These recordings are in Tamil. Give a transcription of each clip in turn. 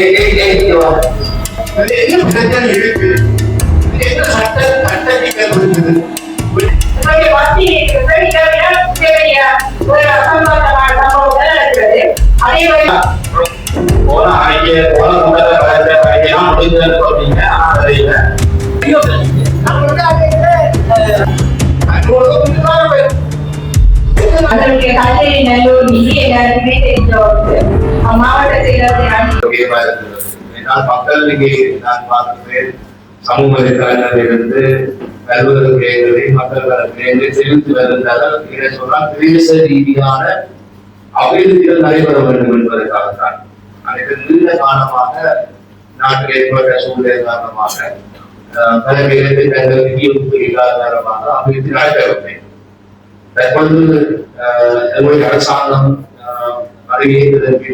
என்ன பிரச்சனை இருக்கு? என்ன சட்ட சிக்கல் இருக்குது? போன அதனுடைய கல்லை நல்லூர் எல்லாருக்குமே தெரிஞ்ச மாவட்ட செயலர் மக்களுக்கு நான் பார்க்கிறேன். சமூக வலைதளங்களிலிருந்து கல்வர்களை மக்கள் செலுத்தி வருவதால் இதை சொன்னால் பிரதேச ரீதியான அபிவிருத்திகள் நடைபெற வேண்டும் என்பதற்காகத்தான். அனைத்து நீண்ட காலமாக நாட்டில் ஏற்பட்ட சூழ்நிலை காரணமாக பல பேருக்கு தங்கள் நிதியொப்பு இல்லாத காரணமாக அபிவிருத்தி நடைபெறவில்லை. தற்பொழுது நம்முடைய அரசாங்கம் அறிவித்ததற்கு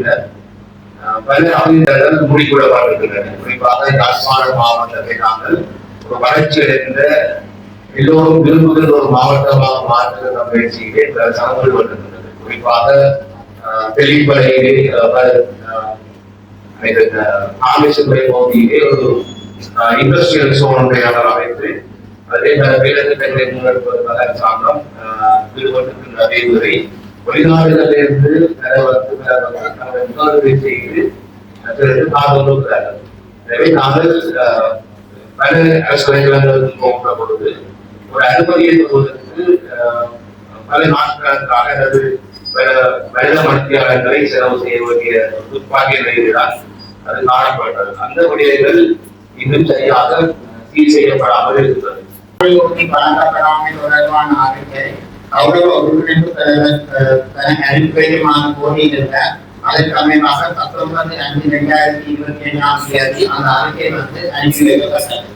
பல அபிவிருத்திகள் முடிக்கூடப்பட்டிருக்கின்றன. குறிப்பாக யாழ்ப்பாண மாவட்டத்தை நாங்கள் ஒரு வளர்ச்சி அடைந்த எல்லோரும் விரும்புகிற ஒரு மாவட்டமாக மாற்றுகிற முயற்சியிலே பல சமங்கள் வருகின்றது. குறிப்பாக தெளிப்படையிலே ஆவேசத்துறை பகுதியிலே ஒரு இண்டஸ்ட்ரியல் சோன் ஒன்றை அமைத்து அதே வேலைத்திட்டங்களை முன்னெடுப்பதற்காக அரசாங்கம் ஈடுபட்டிருக்கின்ற அதேவரை வெளிநாடுகளிலிருந்து முதலீடு செய்து காதலுக்கிறார்கள். எனவே நாங்கள் பல அரசு நிறுவனங்களுக்கு போகின்ற பொழுது ஒரு அனுமதியை பெறுவதற்கு பல நாட்களுக்காக அல்லது பல மனித மத்தியாளர்களை செலவு செய்ய வேண்டிய துப்பாக்கிய நிலையில்தான் அது காணப்பட்டது. அந்த விடயங்கள் இன்னும் சரியாக சீர் செய்யப்படாமல் இருக்கிறது. வழங்கப்படாமல் தொடர்பான அறிக்கை கௌரவ உறுப்பினர் அறிக்கையுமான கோரியிருந்தார். அதற்கு அமைப்பாக 19/5/2025 அந்த அறிக்கை அனுப்பி வைக்கப்பட்டது.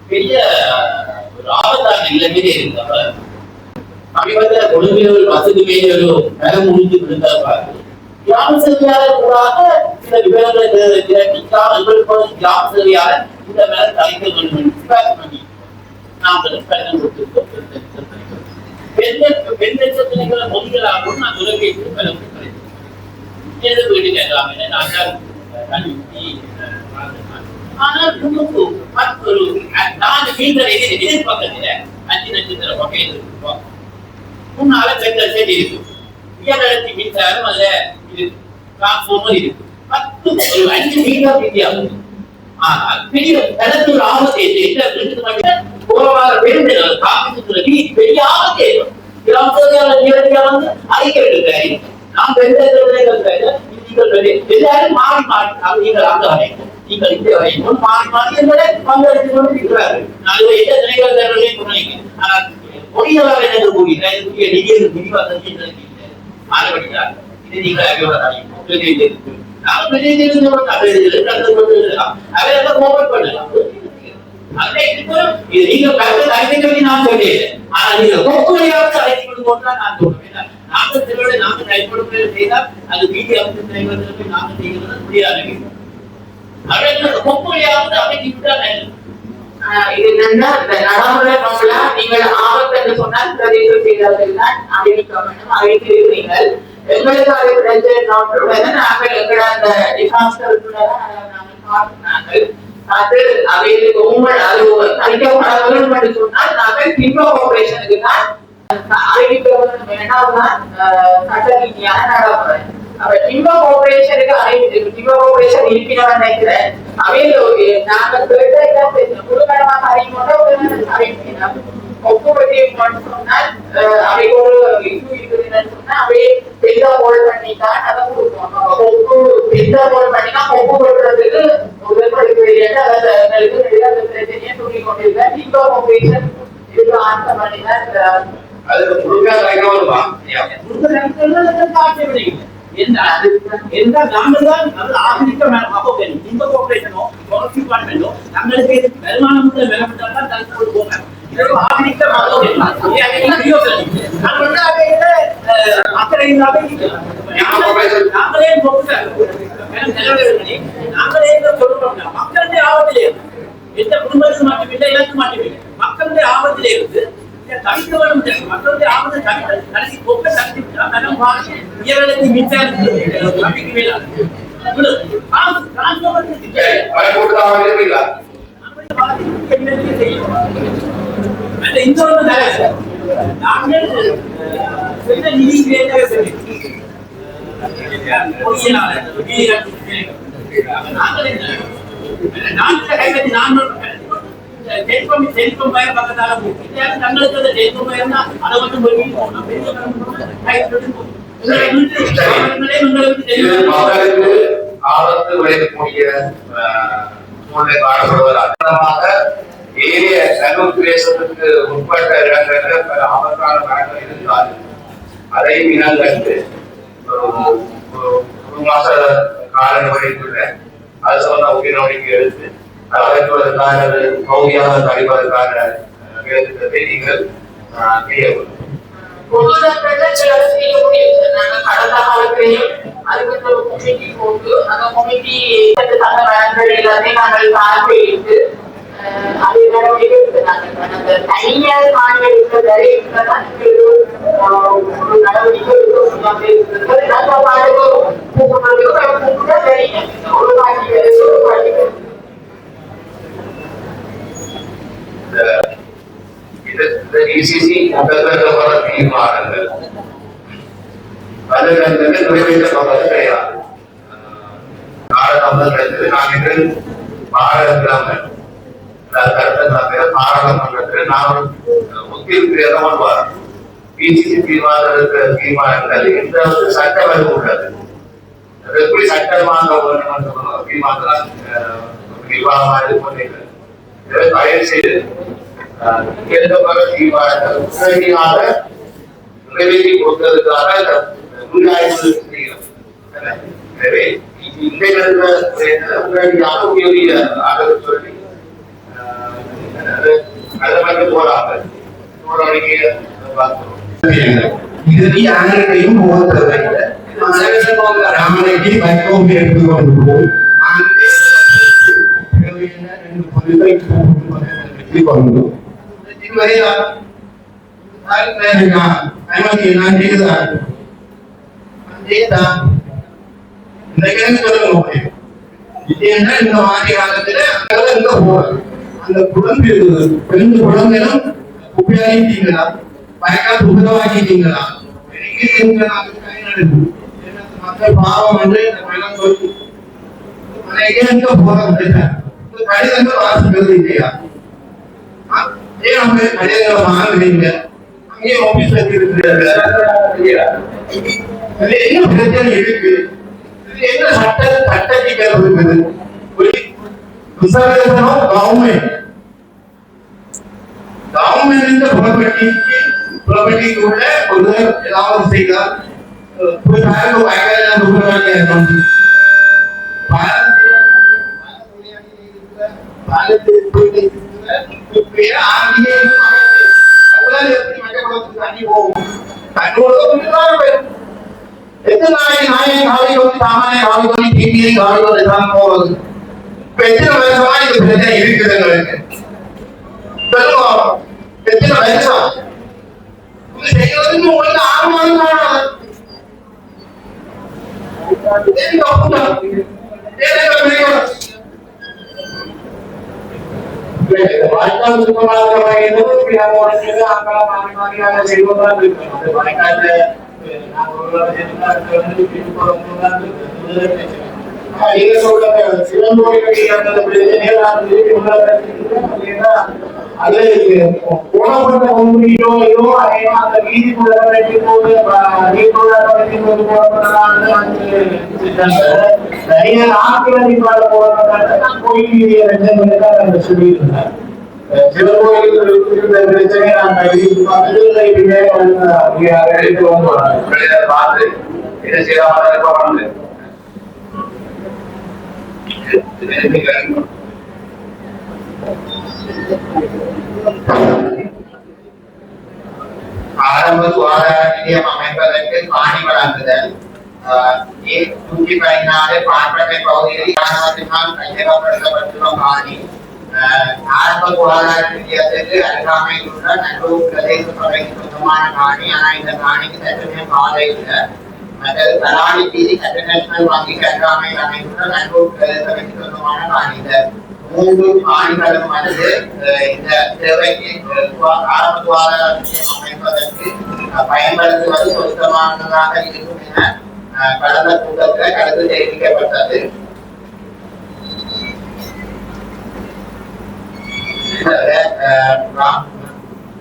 பெரிய ஒரு ஆபத்தான நிலைமையிலே இருந்தவர் சமீபத்துல கொழும்பில் ஒரு பஸ்ஸுக்கு மேலே ஒரு மரம் முடிஞ்சு விழுந்தார். கிராம சேவையாளர் கூடாக சில விவரங்களை திரட்டி கிராம சேவையாளர் இந்த மரம் தலைக்க வேண்டும் பண்ணி நாங்கள் கடிதம் கொடுத்திருக்கோம். பெண் பிரச்சனைகளை மொழிகளாகவும் நான் தொலைபேசி பலம் கிடைத்தேன். வீடு கேட்கலாம் என நான் ஆனால் ஒரு 4 மீட்டர் எதிர்பக்கத்துல 5 நட்சத்திர பக்கம் இருக்கும். முன்னால பெண்கள் செடி இருக்கும். உயர்நடத்தி மின்சாரம் அதுல இருக்கு. டிரான்ஸ்ஃபார்மர் இருக்கு. 5 மீட்டர் வித்தியாசம். ஆனால் பெரிய தனக்கு ஒரு ஆபத்தை போராட பேருந்துகள் காப்பீட்டு பெரிய ஆபத்தை கிராம அறிக்கை எடுக்கிறாரு. நாம் எல்லாரும் மாறி மாறி நீங்கள் அங்க வரைக்கும் நீங்கள் இந்த வரைக்கும் மாறி மாறி என்பதை பங்கெடுத்துக் கொண்டிருக்கிறார்கள். நான் எந்த நிலைகளை சொன்னீங்க. ஆனால் பொறியாளர் என்ன கூறுகிறார்? நிதியை விரிவாக்கம் மாறப்படுகிறார். இது நீங்கள் அறிவுறுத்தலாம். நாம் அவரை கோபம் பண்ணலாம். நீங்க நான் சொல்றேன். ஆனா நீங்க கொப்புரையாவது அழைத்து கொண்டு நான் சொல்றேன். நாங்கள் சிலோட நாங்கள் கைப்பட செய்தால் அது வீட்டு அமைச்சர் தலைவர்களுக்கு நாங்கள் செய்கிறது முடியாது. கொப்புரையாவது அமைச்சு விட்டால் இது என்னன்னா இந்த நடைமுறை நோக்கலா நீங்கள் ஆபத்து என்று சொன்னால் பிரதேச செயலாளர்கள் தான் அறிவிக்க வேண்டும். அறிவிக்கிறீர்கள். எங்களுக்கு அதை பிரச்சனை நோட்டுடன் நாங்கள் எங்களை அந்த டிசாஸ்டருக்குள்ளதான் நாங்கள் பார்க்கிறார்கள். அது அவைகளுக்கு உங்கள் அது அளிக்கப்பட வேண்டும் என்று சொன்னால் நாங்கள் டிம்போ கார்பரேஷனுக்கு தான் அறிவிக்க வேண்டும். வேண்டாம்தான் சட்ட ரீதியான நடைமுறை. அப்ப டிம்போ கார்பரேஷனுக்கு அறிவித்து டிம்போ கார்பரேஷன் இருப்பினவன் நினைக்கிறேன். அவையில் நாங்கள் கேட்ட முழுக்கடமாக அறிவிக்கணும். அறிவிக்கணும் ஒப்புப்பட்டியை சொன்னால் அவைக்கு ஒரு இஷ்யூ இருக்குதுன்னு சொன்னா அவையே பெரிதா ஹோல்ட் பண்ணி தான் அதை கொடுப்போம். ஒப்பு பெரிதா ஹோல்ட் பண்ணினா ஒப்பு கொடுக்கறதுக்கு உடற்படுத்த வேண்டிய அதை பிரச்சனையை சொல்லி கொண்டிருக்கேன். டிம்போ கார்பரேஷன் இதுக்கு ஆன்சர் பண்ணிதான் அதுக்கு முழுக்க வருமானம் போங்க நாங்களே மக்களுடைய ஆபத்திலே இருந்து எந்த குடும்பத்துக்கு மட்டுமில்லை எனக்கு மட்டுமில்லை மக்களுடைய ஆபத்திலே இருந்து தவிர்க்கவரும் மக்களுடைய ஆபத்தை கடைசி போக்க தடுத்து மனம் வாங்கி உயர்நிலைக்கு மின்சாரத்துக்கு நம்பிக்கை மேலாது இன்னொரு நாங்கள் நிதி செல்பம் பயம் பக்கத்தால தங்களுக்கு அந்த செல்பம் பயம்னா அதை மட்டும் ஆபத்து விளையக்கூடிய சூழ்நிலை காணப்படுவதாக ஏரிய கரூர் பிரதேசத்துக்கு உட்பட்ட இடங்களில் பல ஆபத்தான மரங்கள் இருந்தால் அதையும் இனங்கண்டு ஒரு மாச கால நிலைக்குள்ள அது சம்பந்த உரிய நடவடிக்கை எடுத்து அகற்றுவதற்கான பகுதியாக தடுப்பதற்கான வேலை நீங்கள் செய்ய வேண்டும். கடந்த காலத்திலையும் அதுக்கு ஒரு கமிட்டி போட்டு அந்த கமிட்டி எல்லாத்தையும் நாங்கள் பார்வையிட்டு அது நடவடிக்கை எடுத்தாங்க. அந்த தனியார் மாநில இருக்கிறதே ஒரு நடவடிக்கை தீர்மானங்கள் அது நிறைவேற்றப்பட்டது கிடையாது. நாடாளுமன்றத்தில் நாங்கள் பாராளுமன்றத்தில் பாராளுமன்றத்தில் நாங்கள் முக்கிய வரும் பிசிசி தீர்மானங்கள் எந்த சட்ட வரைவு உள்ளது எப்படி சட்டமாக தீர்மானம் நிர்வாகமாக இருப்பதில்லை. தயவு செய்து தீர்மானங்கள் உடனடியாக நிறைவேற்றி கொடுத்ததுக்காக செய்யணும். எனவே உடனடியாக உயரிய ஆதரவு சொல்லி அதை போறாங்க இதுக்கு யாரையும் போகிறதில்லை. ராமனைக்கு பைக்கோம் எடுத்துக்கொண்டு போய் கொண்டு இதுவரை இந்த மாதிரி காலத்துல அந்த குழந்தை ரெண்டு குழந்தைகளும் உபயோகித்தீங்களா பயக்கால் உபயோகித்தீங்களா மக்கள் பாவம் என்று கடிதங்கள் வாசிக்கிறது இல்லையா? ஏன் அவங்க கடிதங்களை வாங்குறீங்க? அங்கேயே ஆபீஸ் என்ன பிரச்சனை இருக்கு? என்ன சட்ட சிக்கல் இருக்குது? விசாரிக்கணும் கவர்மெண்ட் புறப்பட்டிக்கு உள்ள ஒரு ஏதாவது செய்தால் எத்தனை வருஷமா இந்த பிரச்சனை இருக்குது எங்களுக்கு? எத்தனை வருஷம் செய்யறதுக்கு உங்களுக்கு ஆர்வம் வாய்க்கால் சுத்தமாக செய்வதாக இருக்கு. வாய்க்கால போனப்பட்ட கொம்புகிட்டோ ஏதோ அந்த வீதிக்குள்ள நிறைய ஆக்கிரமிப்பாள போராட்டம் கோயில் வீதியை சொல்லியிருந்தேன். சில கோயில்கள் பிரச்சனை நான் பார்த்து என்ன செய்யலாம் ஆரம்ப சுகாதார நிலையம் அமைப்பதற்கு காணி வழங்குதல் 114 பான்பட்டை பகுதியில் இராணுவத்தினால் கையகப்படுத்தப்பட்டுள்ள காணி ஆரம்ப பொருளாதார நிதியத்துக்கு அருகாமையில் உள்ள நல்லூர் பிரதேச சபைக்கு சொந்தமான காணி. ஆனா இந்த காணிக்கு சட்டமே பாதை இல்லை. மற்றது தலானி வீதி கட்டணல் வங்கிக்கு அருகாமையில் அமைந்துள்ள நல்லூர் பிரதேச சபைக்கு சொந்தமான காணி. இந்த 3 காணிகளும் வந்து இந்த சேவைக்கு ஆரம்ப சுகாதார நிலையம் அமைப்பதற்கு பயன்படுத்துவது பொருத்தமானதாக இருக்கும் என கடந்த கூட்டத்தில் கருத்து தெரிவிக்கப்பட்டது.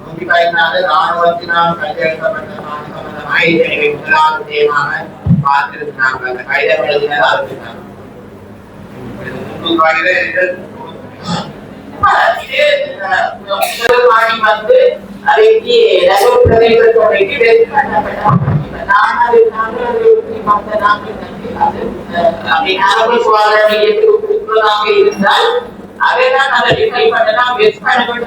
114 ராணுவத்தினால் கையெழுத்தப்பட்ட சம்பந்தமாக இதனை முதலாவது தேமாக பார்த்திருக்கிறாங்க. அந்த கைதம் எழுதினது அறிவித்தாங்க. வந்து அதைக்கு நல்லூர் பிரதேச சபைக்கு சுகாதார நிலையத்துக்கு கொடுக்கிறதாக இருந்தால் அதைதான் அதை டிஃபைன் பண்ணலாம். வெஸ்ட் சமையல்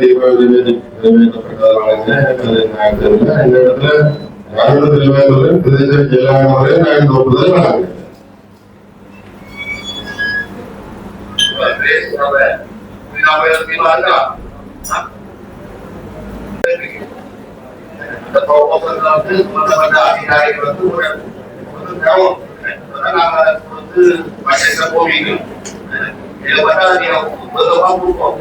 தீபாவளி பிரதேச எல்லா முறையும் நான் ஒப்புதல் வழங்குகிறேன். அதிகாரிகள் வந்து ஒரு போவீங்க இதை பார்த்தா பொதுவா கொடுப்போம்.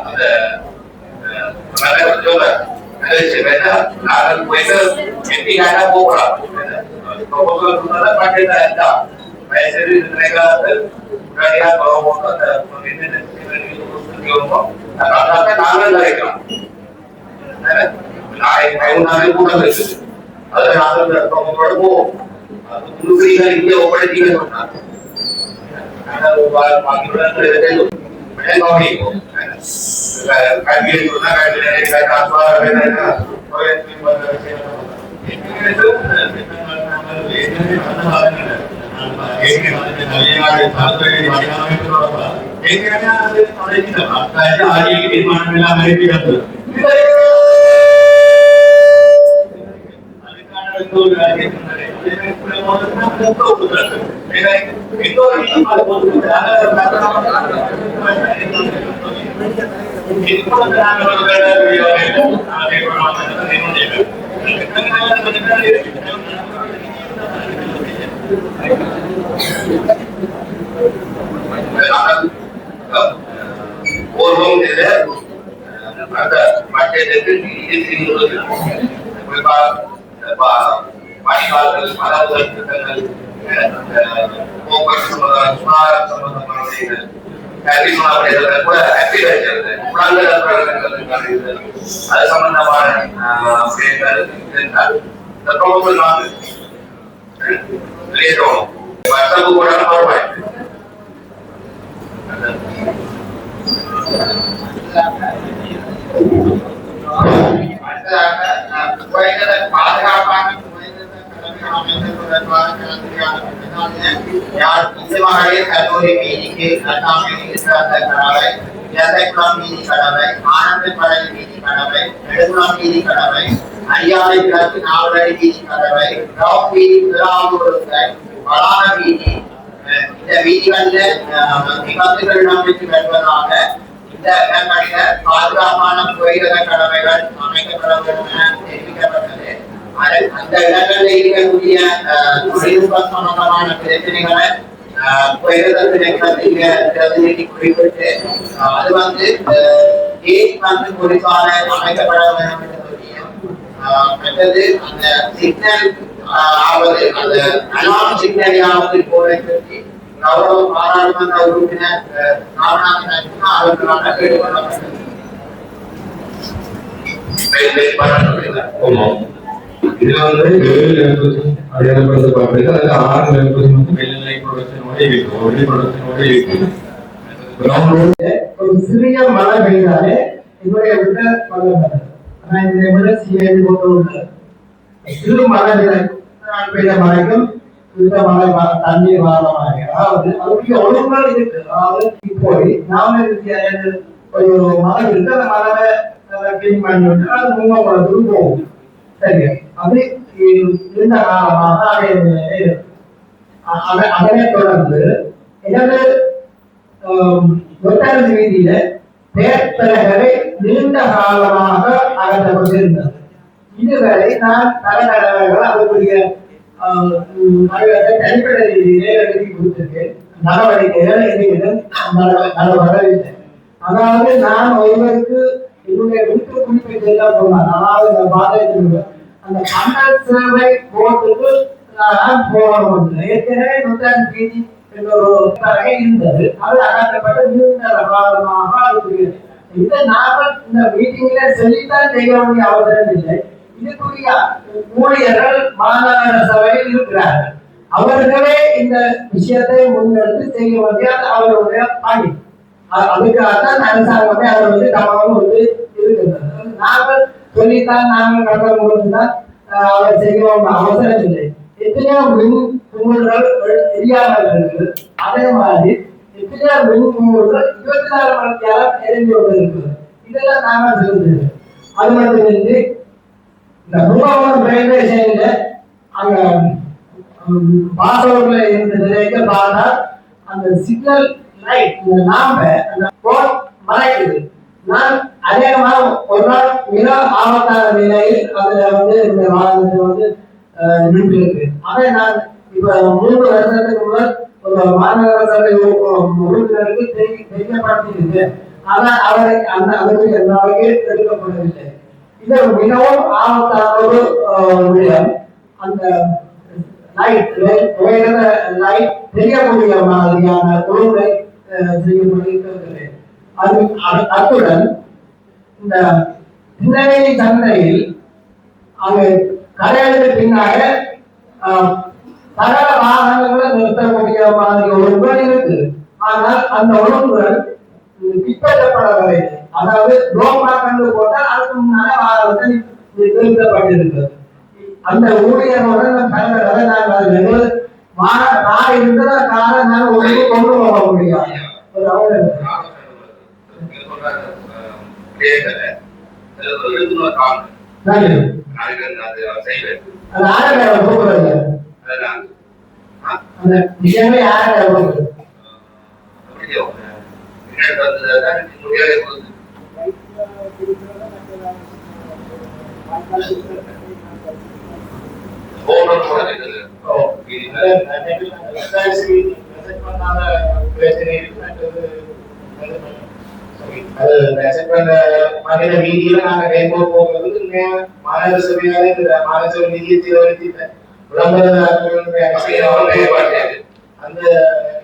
அந்த நாங்கள் போயிட்டு எப்படி காட்டா போகலாம் நாங்கள் நினைக்கலாம். கூட்டம் இருக்குது அதை நாங்கள் போவோம். இங்கே ஒப்படைத்தீங்கன்னு சொன்னாங்க. அது சம்பந்தமான கூட பாதுகாப்பான கல்லூரி வீதிக்கு கடவை, எல்லைக்குளம் வீதி கடவை, ஆனந்தப்படை வீதி கடவை, நெடுங்குளம் வீதி கடவை, அரியாலை கிழக்கு நாவலடி வீதி கடவை, ரவுண்ட் வீதி முதலாவது வளாக வீதி. இந்த வீதிகள்ல விபத்துகளிடம் வருவதாக இந்த இடங்களில் பாதுகாப்பான புகையிரத கடமைகள் அமைக்கப்பட வேண்டும் என தெரிவிக்கப்பட்டது. அந்த இடங்களில் இருக்கக்கூடிய தொழில்நுட்ப சம்பந்தமான பிரச்சனைகளை குறிப்பிட்டு அது வந்து குறிப்பாக அமைக்கப்பட வேண்டும் என்று சொல்லியும் மற்றது அந்த சிக்னல் ஆவது அந்த அலாம் சிக்னல் ஆவது போல சொல்லி கௌரவ பாராளுமன்ற உறுப்பினர் அவர்களால் கேட்டுக்கொள்ளப்பட்டது. இதுல வந்து 7 அடையாளப்படுத்த பார்ப்பீங்க. அதுல 6 வந்து வெளிநிலை ப்ரொடக்ஷனோட இருக்கு, ஒளி ப்ரொடக்ஷனோட இருக்கு. ஒரு சிறிய மழை பெய்தாலே என்னுடைய விட பரவாயில்லை. ஆனா இந்த விட சீரழி போட்டு உள்ள சிறு மழை பெய்த மழைக்கும் இந்த மழை தண்ணீர் வாரமாக அதாவது அதுக்கு ஒழுங்குகள் இருக்கு. அதாவது போய் நாம ஒரு மழை இருக்கு அந்த மழை கிளீன் பண்ணி விட்டு அது மூங்க குளத்துக்கு போகும். சரி, அது இருந்த காலமாக அதனை தொடர்ந்து எனது ஒட்டாளி வீதியில பேர்த்தலைகளை நீண்ட காலமாக அகற்றப்பட்டிருந்தது. இதுவரை நான் பல தடவைகள் அதற்குரிய தனிப்பட்ட ரீதியிலே எழுதி கொடுத்திருக்கேன். நடவடிக்கைகள் எதுவும் நடைபெறவில்லை. அதாவது நான் ஒருவருக்கு என்னுடைய வீட்டு குறிப்பை செய்ய போனான். அதாவது இந்த பாதையில் அந்த மண்டல் சேவை போட்டுக்கு நான் போகணும். ஏற்கனவே நூற்றாண்டு வீதி இருந்தது. அது அகற்றப்பட்டு நீண்ட காலமாக அதுக்குரியது. இதை நாங்கள் இந்த மீட்டிங்ல சொல்லித்தான் செய்ய வேண்டிய அவசரம் இல்லை. இதுக்குரிய ஊழியர்கள் மாநகர சபையில் இருக்கிறார்கள். அவர்களே இந்த விஷயத்தை முன்னெடுத்து செய்ய வேண்டிய அவர்களுடைய பணி. அதுக்காகத்தான் அரசாங்கமே அவர் கவனம் இருக்கின்றது. நாங்கள் சொல்லித்தான் நாங்கள் கட்டணம் கொடுத்துதான் அவர் செய்ய வேண்டிய அவசரம் இல்லை. எத்தனையோ மின் குமுள்கள் தெரியாமல் இருக்குது. அதே மாதிரி எத்தனையோ மின் குமுள்கள் 24 மணி நேரம் எரிந்து கொண்டு இருக்குது. இதெல்லாம் நாங்கள் சொல்லுது. அது மட்டுமின்றி இந்த முகாம் ரயில்வே ஸ்டேஷன்ல அங்க பாசோர்ல இருந்த நிலைக்கு பார்த்தா அந்த சிக்னல் லைட் நாம அந்த போன் மறைக்குது. நான் அநேகமாக ஒரு நாள் மிக ஆபத்தான நிலையில் அதுல இந்த வாகனத்தை நின்றுருக்கு. அதை நான் இப்ப 3 வருஷத்துக்கு முதல் ஒரு மாநகர சபை உறுப்பினருக்கு தெரியப்படுத்தியிருக்கேன். ஆனால் அவரை அதற்கு நாளைக்கு எடுக்கப்படவில்லை. இது மிகவும் ஆபத்தான ஒரு விடயம். அந்த லைட் தெரியக்கூடிய மாதிரியான ஒழுங்கை செய்யப்பட்டிருக்கிறது. அத்துடன் இந்த திருநெல்வேலி சந்தையில் அங்கு கடைகளுக்கு பின்னாக சகல வாகனங்களை நிறுத்தக்கூடிய மாதிரி ஒழுங்குகள் இருக்கு. ஆனால் அந்த ஒழுங்குகள் பின்பற்றப்படவில்லை. அதாவது ரோமாக்கண்டு போட்டால் அதுக்கு முன்னால வாகனத்தை நிறுத்தப்பட்டிருக்கிறது. அந்த ஊழியர்களுடன் நாங்கள் கார் இருந்ததா காரை நாங்கள் ஒழுங்கு கொண்டு போக முடியாது. ஒரு அந்த விஷயமே யாரும் வீதியில நாங்க டைம் போகிறது மாநகர சபையால மாநகர சபை நிதியை தீவிர அந்த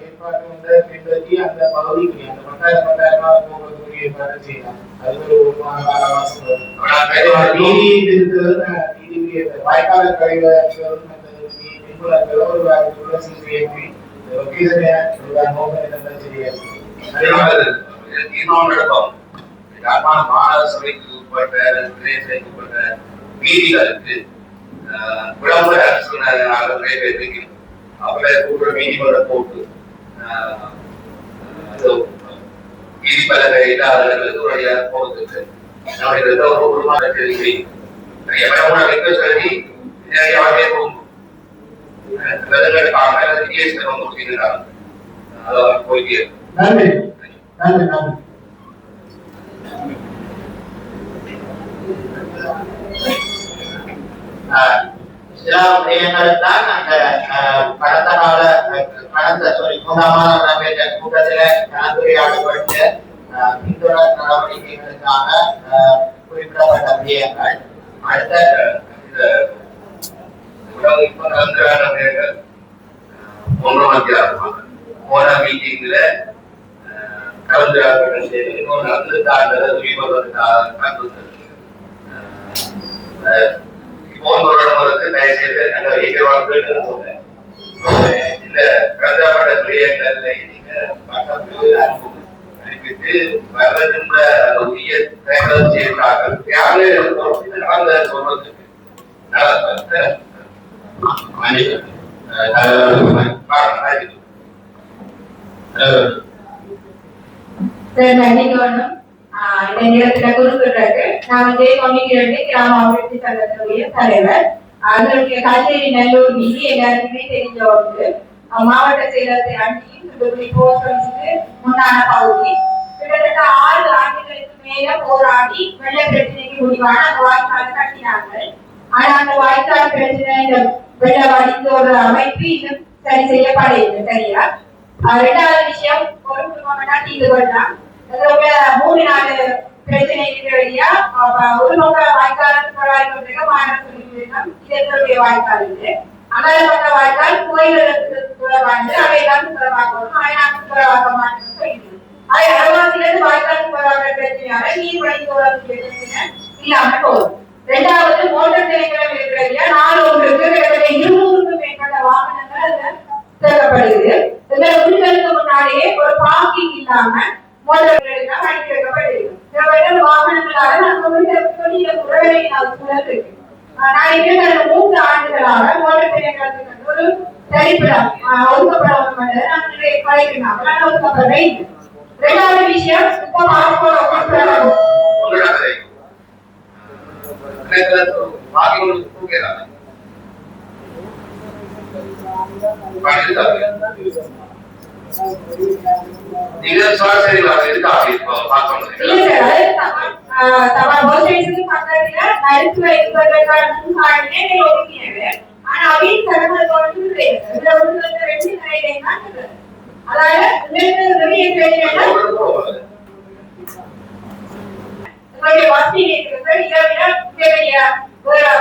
ஏற்பாடு பின்பற்றி அந்த பகுதிக்கு அந்த 10,000 போக்குவரத்து ஏற்பாடு செய்யலாம். அது ஒரு வாய்க்கால கழிவு மாநகர சபைக்கு உட்பட்ட வீதிகளுக்கு விளம்பர அரசு நிறைவேற்றி அவரை கூடுற நீதிமன்ற போட்டு நீதிபலகை இல்லாதவர்களுக்கு ஒரு போகிறதுக்கு நம்மளுக்கு ஒரு மாத கேள்வி சொல்லி நிறைய போகும் போயிட்டே நன்றி நன்றி நன்றி. சில விடயங்கள்தான் அந்த கடந்த மூலமாக நடைபெற்ற கூட்டத்தில் கலந்துரையாடப்பட்டு பின்தொடர் நடவடிக்கைகளுக்காக குறிப்பிடப்பட்ட விடயங்கள். அடுத்த போன மீட்டிங்ல கலந்துரையாடப்பட்ட தயவுசெய்து அந்த இயக்கவாழ்வு சொல்றேன். இந்த கருதப்பட்ட விடயங்கள்ல நீங்க அனுப்புங்க. காப்பீட்டுக்கு வருகின்ற உரிய தேர்தல் செய்கிறார்கள் யாரு நடந்த சொல்றதுக்கு இந்த நேரத்துல குறிப்பிட்டிருக்கு நான் கம்யூனிட்டி கிராம அபிவிருத்தி சங்கத்தினுடைய தலைவர். அதனுடைய கச்சேரி நல்லூர் வீதி எல்லாருக்குமே தெரிஞ்ச ஒன்று. மாவட்ட செயலத்தை அண்டியும் முன்னான பகுதி கிட்டத்தட்ட 6 ஆண்டுகளுக்கு மேல போராடி வெள்ள பிரச்சனைக்கு முடிவான அந்த வாய்க்கால் கட்டினார்கள். ஆனா அந்த வாய்க்கால் பிரச்சனை இந்த வெள்ள வடிந்த ஒரு அமைப்பு இன்னும் சரி செய்யப்படையில்லை. சரியா? 2வது விஷயம், ஒரு குடும்பம் தீர்வு பண்ணலாம். அதோட 3-4 பிரச்சனை இருக்கிறையா ஒரு நோக்க வாய்க்காலுக்கு போராடிக்கொண்டிருக்க மாநிலம் இதனுடைய வாய்க்கால் இது. அகலப்பட்ட வாய்க்கால் கோயில்களுக்கு புறவாண்டு அவையெல்லாம் புறவாக்கணும். அவையெல்லாம் புறவாக்க மாட்டேன். அதை அறவாசிலிருந்து வாய்க்காலுக்கு புறவாக்க பிரச்சனையால நீர் வழிந்தோடு பிரச்சனை இல்லாம போகும். 2வது மோட்டார் திணைக்களம் இருக்கிறையா 4 ஒன்றுக்கு 200க்கும் மேற்பட்ட வாகனங்கள் அதுல சேர்க்கப்படுது. இதுல வீடுகளுக்கு முன்னாடியே ஒரு பார்க்கிங் இல்லாம மோட்டார்கள் அடிக்க வைக்கப்படுது. வாகனங்களால நம்ம தொழில உறவை சூழல் இருக்கு. நான் 3 ஆண்டுகளாக மோட்டார் திணைக்களத்துக்கு ஒரு சரிப்படம் ஒதுக்கப்பட பழகினாங்க. ஒதுக்கப்படவே இல்லை. 2வது விஷயம்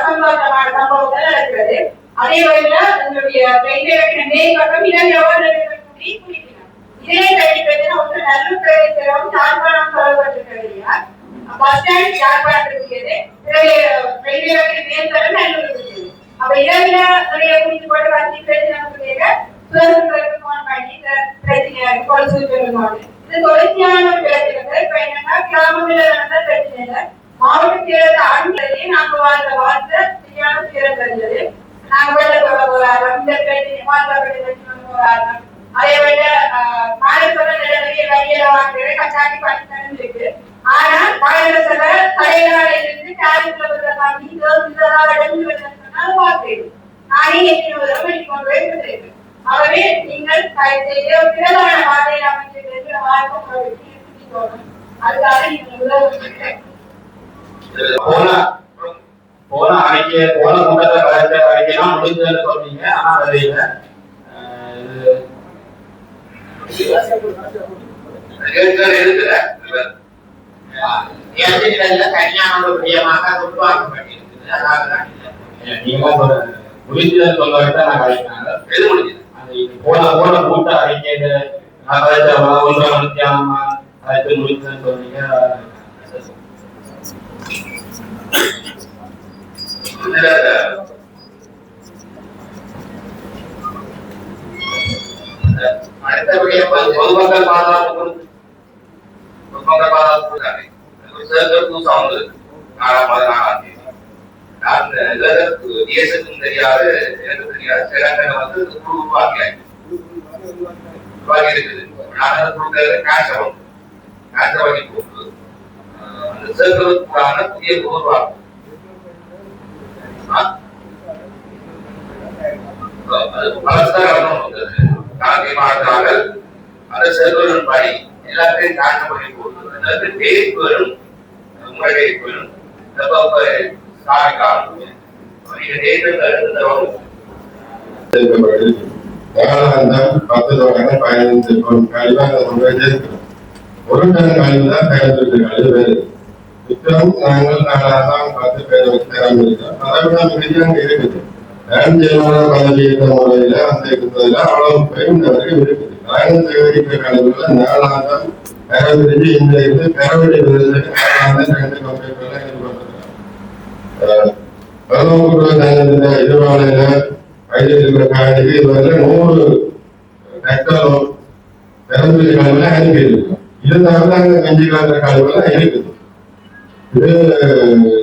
சம்பவங்கள் நடக்கிறது. அதே வகையில என்னுடைய மேற்பக்கம் இதே கல்வி பிரச்சனை ஒரு நல்ல பிரதேசம் யாழ்ப்பாணம் சொல்லப்பட்டிருக்கிறீங்க. பஸ் ஸ்டாண்ட் யாழ்ப்பாணத்திற்குரியது, ரயில்வே மேல்தரம் நல்லூர் இருக்குது. அப்ப இரவில நிறைய குடிச்சு போட்டு வந்து பிரச்சனை சுதந்திரம் பண்ணி பிரச்சனை கொலை இது தொடர்ச்சியான ஒரு பிரச்சனை. இப்ப என்னன்னா கிராமங்கள நடந்த பிரச்சனை இல்லை. மாவட்டத்தில் அன்பதையே நாங்க வாழ்ந்த வாழ்க்கை சரியான சீரம் தெரிஞ்சது. நாங்க வெள்ள சொல்ல போறாங்க இந்த பிரச்சனை வாழ்க்கை போறாங்க. அதே விட மாநில நிறைய வகையில வாங்குறது கச்சாக்கி பண்ணி இருக்கு. ஆனா மாநில சபை கடையில இருந்து காரிக்குள்ள வாக்குறது நானே 800 கொண்டு போய் கொடுத்திருக்கேன். ஆகவே நீங்கள் பிரதான பாதையில் அமைச்சிருக்கிற வாழ்க்கை அதுக்காக நீங்கள் உதவி போன அறிக்கை போன கூட்டத்தை கலைச்ச அறிக்கைலாம் முடிஞ்சதுன்னு சொன்னீங்க. ஆனா அது இல்லை. தனியான ஒரு விடயமாக உருவாக்கப்பட்டிருக்கிறது. அதாவது நீங்க முடிஞ்சதுன்னு சொல்ல வைத்தா நான் கலைக்கிறாங்க. எது முடிஞ்சது? போன கூட்ட அறிக்கை ஒன்றாம் அழைத்து முடிஞ்சதுன்னு சொன்னீங்க. அடுத்தபடியாக பொதுமக்கள் பாதுகாப்பு தேசத்துக்கும் தெரியாது எனக்கு தெரியாது. சிலங்களை வந்து உருவாக்கி இருக்குது. நான் கொடுக்கறது காசவம் காசவடி போட்டு அந்த சேர்க்கிறதுக்கான புதிய உருவாக்கும் மாற்றார்கள் அந்த செல்வரும் படி எல்லாத்தையும் காட்டப்படி போட்டு பேருக்கு வரும் முறை வரும் ஒரு டன் கழிவு தான் கழிவு வேறு விக்ரம் நாங்கள் 10 பேர் இருக்கிறோம். அதை விட மிக இருக்குது. பதவியேற்ற முறையில அந்த இருந்ததுல அவ்வளவு பயன்படுத்த இருக்குது. நாங்கள் சேகரிக்கிற கழிவுகளை 4ஆம் பெறவிரிஞ்சு இந்த இது பெறவிடி விருதுக்கு 4ஆம் 2 கம்ப்யூட்டர்ல ஈடுபட்டிருக்கிறாங்க. எதிர்வாளையில வயதில் இருக்கிற காணிக்கு இதுவரை 100 ஹெக்டர் பெறவிரி கழிவுல அனுப்பியிருக்கிறோம். இருந்தாலும் அங்க கஞ்சி கலந்த கழிவுகள் இருக்குது. இது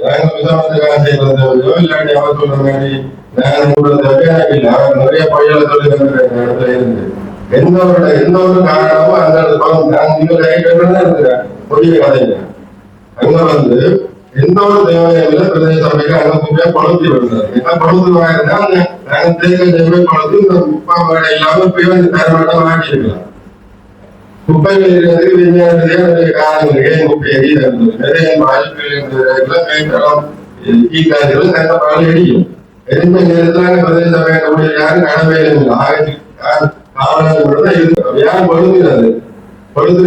நாங்கள் விசாரணத்துக்காக செய்யறதோ இல்லாட்டி அவர் சொல்ற மாதிரி நாங்கள் கூடுறது எனக்கு இல்லை. அவர் நிறைய பையில சொல்லி இடத்துல இருந்து எந்த ஒரு காரணமும் அந்த பொடிய கதைங்க அங்க வந்து எந்த ஒரு தேவையில்லை பிரதேச சபைக்கு அங்க போய் பழுத்தி வருகிறார். என்ன பழுத்து வாங்கினா நாங்கள் தேர்தல் பழுத்து இந்த முப்பா வேலை இல்லாம போய் வந்து தரமாட்டம் வாங்கி இருக்கலாம். குப்பைகள் இருக்கிறதுக்கு விஞ்ஞானத்திலேயே காரணங்கள் ஏன் குப்பை எரியுது நிறைய வாய்ப்புகள் ஈக்காதுகள் கண்ட பகல் எரியும். எரிந்த நேரத்தில் பிரதேச சபை யாரும் கடமையிலும் காவலர்கள் இருக்கு யாரும் பழுதுகிறது பழுது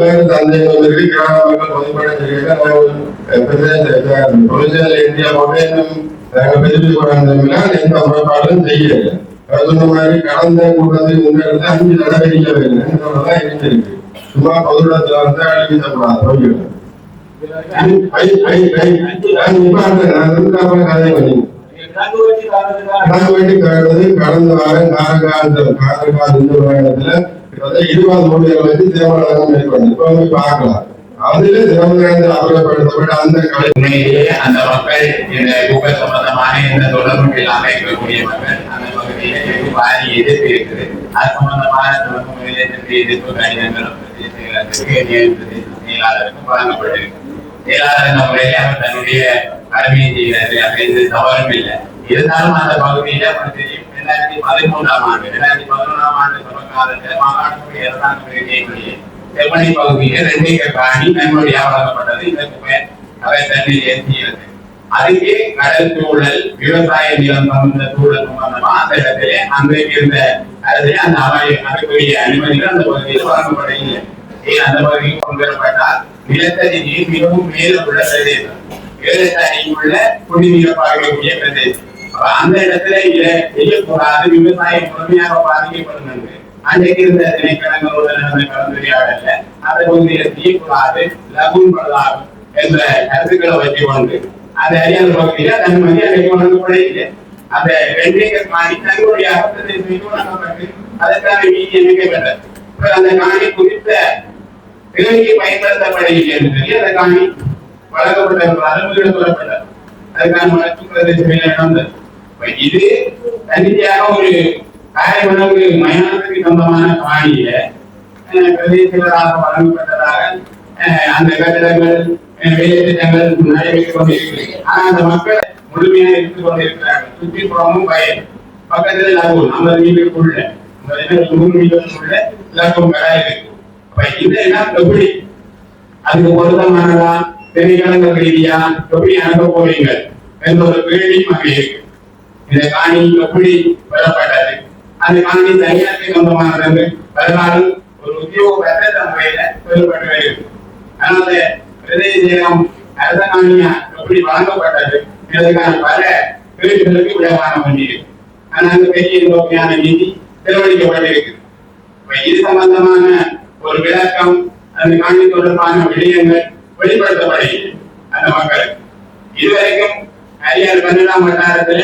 வேறு தந்தைகள் இருக்கு கிராம மக்கள் பொதுப்பட இந்தியா நாங்கள் பெருமைப்படாமல் எந்த முறைப்பாடும் செய்யல. சொன்ன மாதிரி கடந்த கூட்டத்தில் முன்னெடுத்து 5 நடவடிக்கை வேணும்தான் இருந்திருக்கு. சும்மா பொதுடத்துல வந்து அழிவிடக்கூடாது கதை பண்ணி கடந்த வாரம் காரைக்கால் இந்த இடத்துல 20 கோடிகள் வச்சு தேவாலயம் மேற்கொண்டு இப்ப பார்க்கலாம். அதுல சிறந்த அப்புறப்படுத்தப்பட்ட அந்த கலையிலேயே அந்த மக்கள் இந்த குப்பை சம்பந்தமான எந்த தொடர்பும் இல்லாமல் இருக்கக்கூடிய மக்கள் அந்த பகுதியில பாதி எதிர்ப்பு இருக்குது. அது சம்பந்தமான எதிர்ப்பு கடிதங்களும் செயலாளருக்கும் வழங்கப்பட்டிருக்கு. செயலாளர் என்ற முறையிலே அவர் தன்னுடைய கடமையை செய்கிறது அப்படின்னு தவறும் இல்லை. இருந்தாலும் அந்த பகுதியில அவருக்கு தெரியும் 2013ஆம் ஆண்டு 2011ஆம் ஆண்டு தொடக்காலத்தில் மாகாணத்துடைய அரசாங்க செம்மணி பகுதியில் 2 ஏக்கர் காணி நன்கொடையாக வழங்கப்பட்டது. இந்த குப்பை அவை தண்ணீர் ஏற்றியது. அதுக்கே கடல் சூழல் விவசாய நிலம் சம்பந்த சூழல் சம்பந்தமா அந்த இடத்திலே அன்றைக்கு இருந்த அதிலே அந்த அதற்குரிய அனுமதிகள் அந்த பகுதியில் வழங்கப்படவில்லை. அந்த பகுதியில் கொண்டு வரப்பட்டால் நிலத்தடி நீர் மிகவும் மேலும் உள்ள பிரதேசம் 7 அடி உள்ள குடிநீர் பார்க்கக்கூடிய பிரதேசம். அந்த இடத்துல இதை செய்யக்கூடாது, விவசாயம் முழுமையாக பாதிக்கப்படும் என்று அன்றைக்கு இருந்த திணைக்களங்களோட நடந்த கலந்துரையாடல அந்த பகுதியை செய்யக்கூடாது லகுன்படாது என்ற கருத்துக்களை வச்சு கொண்டு அந்த அரியாத பகுதியில தன்மதி அன்றைக்கு வழங்கப்படவில்லை. அந்த 2 ஏக்கர் காணி தங்களுடைய வழங்கப்பட்டு அதற்கான வீதி அமைக்கப்பட்டது. அந்த காணி குறித்த தேவைக்கு பயன்படுத்தப்படவில்லை என்று சொல்லி அந்த காணி வழங்கப்பட்ட அனுமதிகள் சொல்லப்பட்டது. அதுக்கான வழக்கு பிரதேச நடந்தது. இது தனியாக ஒரு காரைவனவு மயானத்துக்கு சொந்தமான காணியில பிரதேசங்களாக வழங்கப்பட்டதாக அந்த கட்டிடங்கள் வேலை திட்டங்கள் நடைபெற்றுக் கொண்டிருக்கிறது. ஆனா அந்த மக்கள் முழுமையாக எடுத்துக் கொண்டிருக்கிறார்கள். சுற்றுப்புறமும் பயன் பக்கத்துல லகும் 50 மீட்டருக்குள்ள 100 மீட்டருக்குள்ள லகும் கடை இருக்கு. இந்த இடம் எப்படி அதுக்கு பொருத்தமானதா திணைக்களங்கள் ரீதியா எப்படி அனுப்ப போறீங்க என்ற ஒரு கேள்வியும் அங்கே இருக்கு. இந்த காணி எப்படி பெறப்பட்டது, அந்த காணி தனியாருக்கு சொந்தமானது வரலாறு ஒரு உத்தியோகபற்ற முறையில பெறப்பட்டு வருகிறது. ஆனால் அந்த பிரதேசம் அரச காணியா எப்படி வழங்கப்பட்டது இதற்கான பல கேள்விகளுக்கு விடமான வேண்டியிருக்கு. ஆனால் அந்த பெரிய நோக்கியான நீதி செலவழிக்கப்பட்டிருக்கு. இது சம்பந்தமான ஒரு விளக்கம் அந்த காணி தொடர்பான விடயங்கள் வெளிப்படுத்தப்படுகிறது அந்த மக்களுக்கு. இதுவரைக்கும் அரியார் 12ஆம் வட்டாரத்துல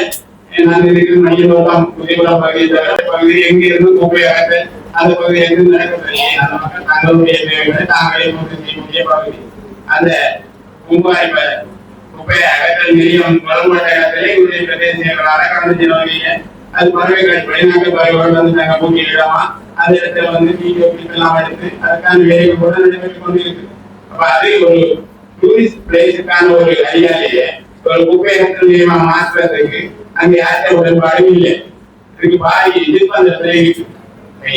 நாங்கள் இருக்கிற மையத்தோட்டம் புதியகுளம் பகுதியை தவிர பகுதி எங்கிருந்து குப்பை அகற்றல் அந்த பகுதி எங்கிருந்து நடக்கவில்லை. அந்த மக்கள் தங்களுடைய தேவைகளை தாங்களே பூர்த்தி செய்யக்கூடிய பகுதி. அந்த குப்பை அகற்றல் நிலையம் வழங்கப்பட்ட இடத்திலே இவருடைய பிரதேசங்களாக கடந்த ஜனவரியில அது பறவைகள் வெளிநாட்டு பறவைகள் வந்து நாங்கள் பூட்டி இடமா அந்த இடத்துல வந்து வீடியோ எல்லாம் எடுத்து அதுக்கான வேலைகள் கூட நடைபெற்றுக் கொண்டிருக்கு. அப்ப அது ஒரு டூரிஸ்ட் பிளேஸுக்கான ஒரு ஐடியாலேயே ஒரு குப்பை அகற்றல் நிலையமா மாற்றுறதுக்கு அங்கே யார்கிட்ட உடன்பாடும் இல்லை. இதுக்கு பாதி எதிர்ப்பு அந்த இடத்துல இருக்கு.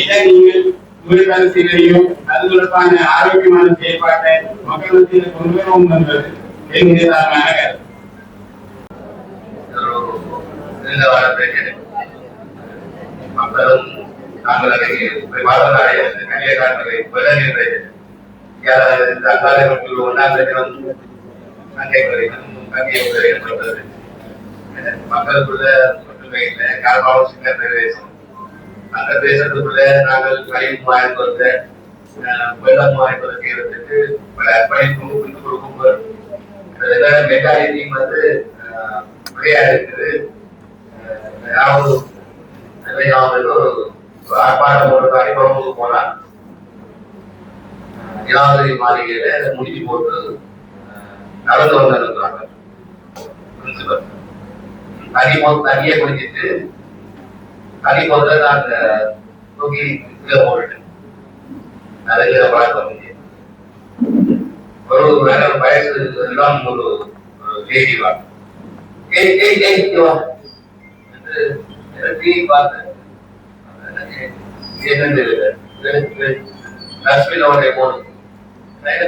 இதை நீங்கள் உங்கள் அரசியலையும் அது தொடர்பான ஆரோக்கியமான செயல்பாட்டை மக்கள் மத்தியில் கொண்டு வரவும் என்பது என்னுடைய தாழ்மையான கருத்து. மக்களும் நாங்கள் அதை நிறைய காலங்களை அங்காளர்களுக்கு 1ஆம் லட்சம் ஏற்பட்டது. மக்களுக்குள்ள ஒற்றுமையில கால்பாவம் சின்ன பிரதேசம் அந்த தேசத்துக்குள்ள நாங்கள் கழிவு வாய்ப்பதற்கு வெள்ளம் வாய்ப்பதற்கு இருந்துட்டு பல அர்ப்பணிப்பும் விட்டு கொடுக்கும் மெட்டாலிட்டியும் வந்து விளையாடு இருக்குது. ஒரு ஆர்ப்பாட்டம் ஒரு அனுபவம் போனா ஏழாவது மாளிகையில முடிச்சு போட்டு நடந்து வந்திருக்கிறாங்க பிரின்சிபல். தண்ணியை குடிச்சிட்டு தனி முதல்ல நான் தூக்கி கீழே போட்டுட்டேன். நிறைய பழக்கம் ஒரு வயசு எல்லாம் ஒரு லேடி வா பார்த்தேன். போடு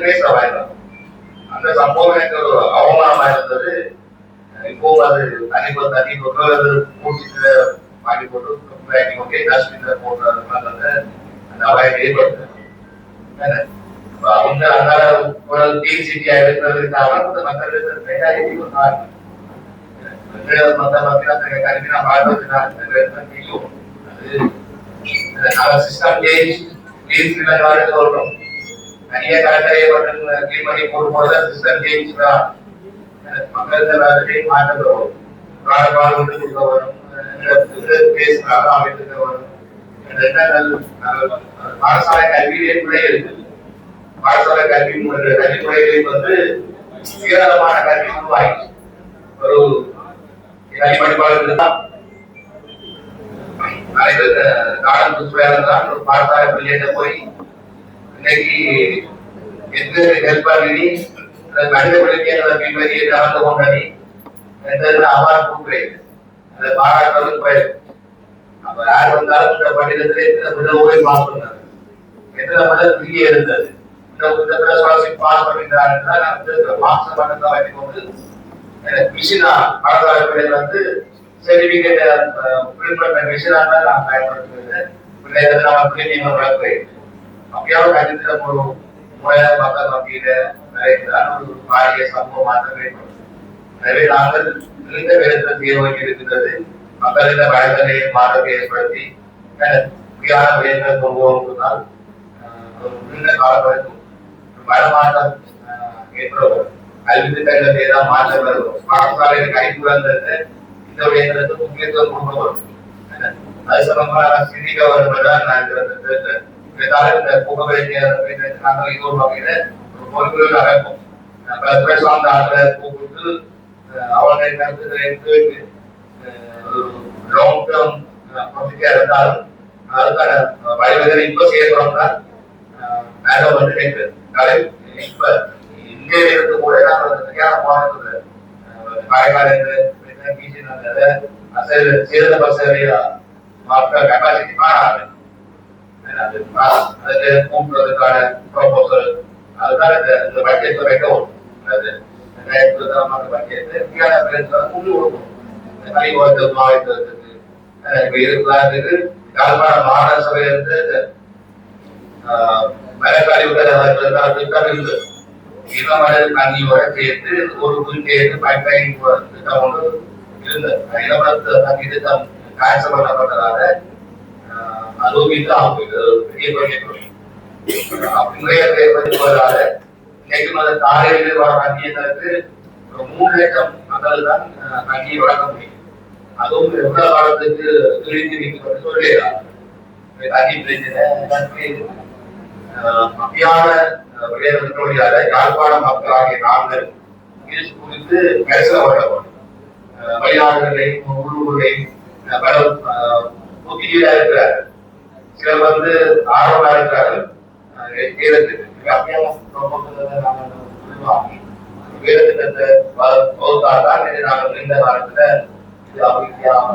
பேச வாய்தான். அந்த சம்பவம் எனக்கு ஒரு அவமானமா இருந்தது. இப்போ அது தண்ணி போட்டு மூச்சுக்கு வாங்கி போட்டு டஸ்ட்பின்ல போடுறது அந்த அபாயம் ஏற்படுத்த அவங்க அதனால ஒரு டீம் சிட்டியா இருக்கிறதுக்காக மக்கள் சிஸ்டம் சேஞ்ச் சொல்றோம். நிறைய கடற்கரை கிளீன் பண்ணி போடும்போது சிஸ்டம் சேஞ்ச் தான் மக்கள் மாற்றம் வரும். பாடசாலை கல்வியிலே பிழை இருக்கு. பாடசாலை கல்விமுறைகளில் சீரளமான கல்வி உருவாகி ஒரு படிப்பாளர்கள் தான் பாடசாலை பிள்ளைகிட்ட போய் இன்னைக்கு எந்த ஹெல்ப் பண்ணி மனித பிள்ளைக்கு கலந்து கொண்டனி அவார்டு கொடுக்குறேன். அதை பாராட்டுறது போயிருக்கு. அப்ப யார் வந்தாலும் இந்த பண்டிகத்திலே விடவோடு பாஸ் பண்ணாரு. எத்தனை மண்டல் ஃப்ரீயே இருந்தது. பாஸ் பண்ணிட்டாருன்னா மாசம் மட்டும் வாங்கி கொண்டு மிஷினா பாடசாலை பிள்ளைகள் சர்டிபிகேட் பிரிண்ட் பண்ண மிஷினா தான் நான் பயன்படுத்துவேன். பிள்ளைகள் நான் பிள்ளைங்க வளர்க்கிறேன். அப்பயாவது கண்டிப்பாக ஒரு முறையாக மக்கள் மத்தியில நிறைய ஒரு பாரிய சமூக மாற்றம் ஏற்படும். எனவே நாங்கள் நீண்ட வேதத்தில் செய்ய வேண்டி இருக்கின்றது. மக்களிட வயதனை மாற்றத்தை ஏற்படுத்தி முக்கியமான விடயங்கள் கொண்டு வருவதால் நீண்ட காலம் வரைக்கும் மனமாற்றம் ஏற்படும். கல்வி திட்டங்கள் ஏதாவது மாற்றம் வரும். பாடசாலையில் கைகூடங்கிறது இந்த விடயங்களுக்கு முக்கியத்துவம் கொண்டு வரும். அது சம்பந்தமாக சிந்திக்க வருவதுதான் நான் இந்த புகவெளியை நாங்கள் இது ஒரு வகையில ஒரு பொறுப்புகள் அமைப்போம். சார்ந்த ஆட்களை கூப்பிட்டு அவர்களை கருத்துக்களை லாங் டேர்ம் ப்ரொசீஜர் இருந்தாலும் அதுக்கான வழிவகை இப்ப செய்யப்படுறோம் தான் நினைக்கிறது. இப்ப இந்தியாவில இருந்து கூட நாங்கள் சரியான போனது சேத பசங்க கெப்பாசிட்டி மாறாது. அதுக்கு கூட்டுறதுக்கான ப்ரொபோசல் அதுதான் இந்த பட்ஜெட்ல வைக்கவும் மாகாண சபையிலிருந்து தண்ணியோட சேர்த்து ஒரு சேர்த்து பைப்லைன் திட்டம் ஒன்று இருந்தது. தண்ணி திட்டம் கேன்சல் பண்ணப்பட்டதால அதுவும் இன்னைக்கும் அந்த காலையில் வர தண்ணியங்களுக்கு 3 லட்சம் மக்கள் தான் தண்ணியை வழங்க முடியும். அதுவும் எவ்வளவு காலத்துக்கு திரும்பி நீக்கப்பட்டு சொல்லிடலாம். தண்ணி பிரச்சனை மத்தியான விளையாட யாழ்ப்பாண மக்கள் ஆகிய நாங்கள் இது குறித்து பேசப்பட்டோம். வெளிநாடுகளையும் உள்ளூர்களையும் புத்தியில இருக்கிறார். சிலர் ஆர்வமா இருக்கிறார்கள். வேதத்திட்டத்தை வகுத்தால்தான் நாங்கள் நீண்ட காலத்துல இது அமைதியாக